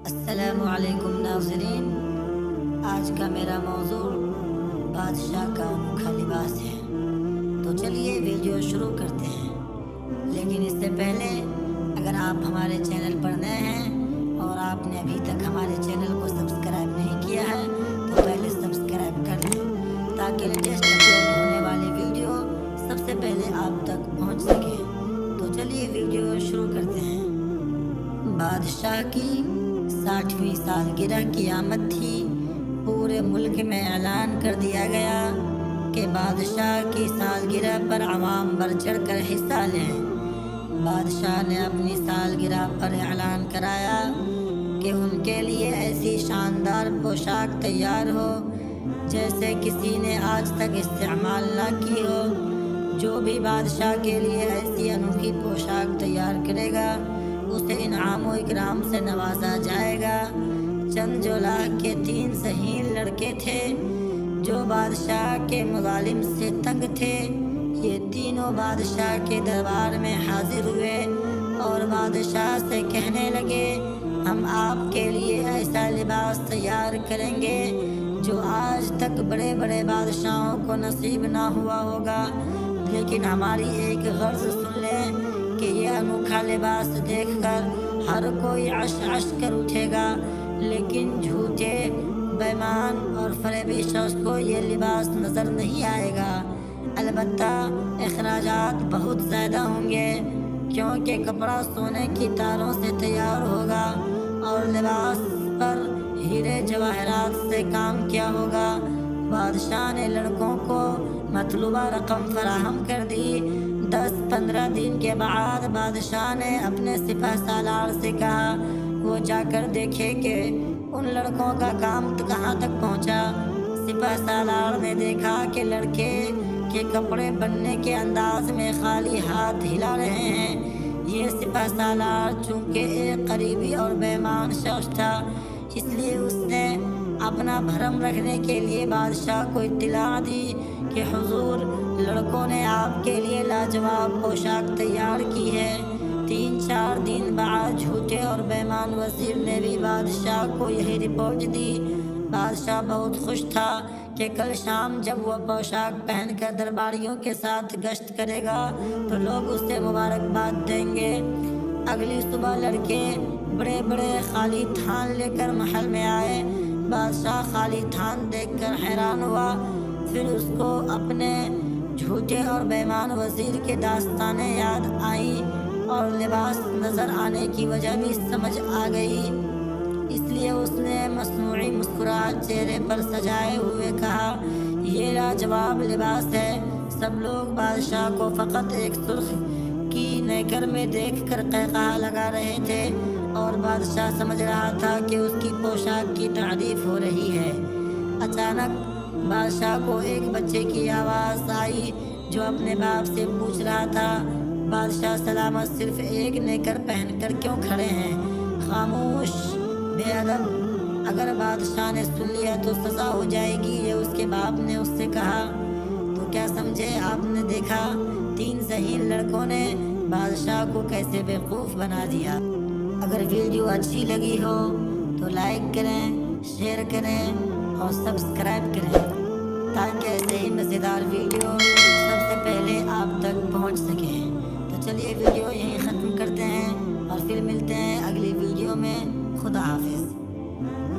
السلام علیکم ناظرین، آج کا میرا موضوع بادشاہ کا انوکھا لباس ہے۔ تو چلیے ویڈیو شروع کرتے ہیں، لیکن اس سے پہلے اگر آپ ہمارے چینل پر نئے ہیں اور آپ نے ابھی تک ہمارے چینل کو سبسکرائب نہیں کیا ہے تو پہلے سبسکرائب کر لیں تاکہ لیٹسٹ اپلوڈ ہونے والی ویڈیو سب سے پہلے آپ تک پہنچ سکے۔ تو چلیے ویڈیو شروع کرتے ہیں۔ بادشاہ کی 60ویں سالگرہ کی آمد تھی۔ پورے ملک میں اعلان کر دیا گیا کہ بادشاہ کی سالگرہ پر عوام بڑھ چڑھ کر حصہ لیں۔ بادشاہ نے اپنی سالگرہ پر اعلان کرایا کہ ان کے لیے ایسی شاندار پوشاک تیار ہو جیسے کسی نے آج تک استعمال نہ کی ہو۔ جو بھی بادشاہ کے لیے ایسی انوکھی پوشاک تیار کرے گا اسے انعام و اکرام سے نوازا جائے گا۔ چند جولاہ کے 3 ذہین لڑکے تھے جو بادشاہ کے مظالم سے تنگ تھے۔ یہ تینوں بادشاہ کے دربار میں حاضر ہوئے اور بادشاہ سے کہنے لگے، ہم آپ کے لیے ایسا لباس تیار کریں گے جو آج تک بڑے بڑے بادشاہوں کو نصیب نہ ہوا ہوگا، لیکن ہماری ایک غرض سن لیں کہ یہ انوکھا لباس دیکھ کر ہر کوئی عش عش کر اٹھے گا، لیکن جھوٹے، بےمان اور فریبی شخص کو یہ لباس نظر نہیں آئے گا۔ البتہ اخراجات بہت زیادہ ہوں گے کیونکہ کپڑا سونے کی تاروں سے تیار ہوگا اور لباس پر ہیرے جواہرات سے کام کیا ہوگا۔ بادشاہ نے لڑکوں کو مطلوبہ رقم فراہم کر دی۔ 10-15 دن کے بعد بادشاہ نے اپنے سپہ سالار سے کہا وہ جا کر دیکھے کہ ان لڑکوں کا کام کہاں تک پہنچا۔ سپہ سالار نے دیکھا کہ لڑکے کے کپڑے بننے کے انداز میں خالی ہاتھ ہلا رہے ہیں۔ یہ سپہ سالار چونکہ ایک قریبی اور بےمان شخص تھا، اس لیے اس نے اپنا بھرم رکھنے کے لیے بادشاہ کو اطلاع دی کہ حضور، لڑکوں نے آپ کے لیے لاجواب پوشاک تیار کی ہے۔ 3-4 دن بعد جھوٹے اور بےمان وزیر نے بھی بادشاہ کو یہی رپورٹ دی۔ بادشاہ بہت خوش تھا کہ کل شام جب وہ پوشاک پہن کر درباریوں کے ساتھ گشت کرے گا تو لوگ اسے مبارکباد دیں گے۔ اگلی صبح لڑکے بڑے بڑے خالی تھان لے کر محل میں آئے۔ بادشاہ خالی تھان دیکھ کر حیران ہوا، پھر اس کو اپنے جھوٹے اور بےمان وزیر کے داستانیں یاد آئیں اور لباس نظر آنے کی وجہ بھی سمجھ آ گئی۔ اس لیے اس نے مصنوعی مسکراہٹ چہرے پر سجائے ہوئے کہا، یہ لاجواب لباس ہے۔ سب لوگ بادشاہ کو فقط ایک سرخ کی نیکر میں دیکھ کر قہقہہ لگا رہے تھے اور بادشاہ سمجھ رہا تھا کہ اس کی پوشاک کی تعریف ہو رہی ہے۔ اچانک بادشاہ کو ایک بچے کی آواز آئی جو اپنے باپ سے پوچھ رہا تھا، بادشاہ سلامت صرف ایک نیکر پہن کر کیوں کھڑے ہیں؟ خاموش، بے ادب، اگر بادشاہ نے سن لیا تو سزا ہو جائے گی، یہ اس کے باپ نے اس سے کہا۔ تو کیا سمجھے آپ نے دیکھا 3 ذہین لڑکوں نے بادشاہ کو کیسے بیوقوف بنا دیا۔ اگر ویڈیو اچھی لگی ہو تو لائک کریں، شیئر کریں اور سبسکرائب کریں تاکہ ایسے ہی مزیدار ویڈیو سب سے پہلے آپ تک پہنچ سکیں۔ تو چلیے ویڈیو یہیں ختم کرتے ہیں اور پھر ملتے ہیں اگلی ویڈیو میں۔ خدا حافظ۔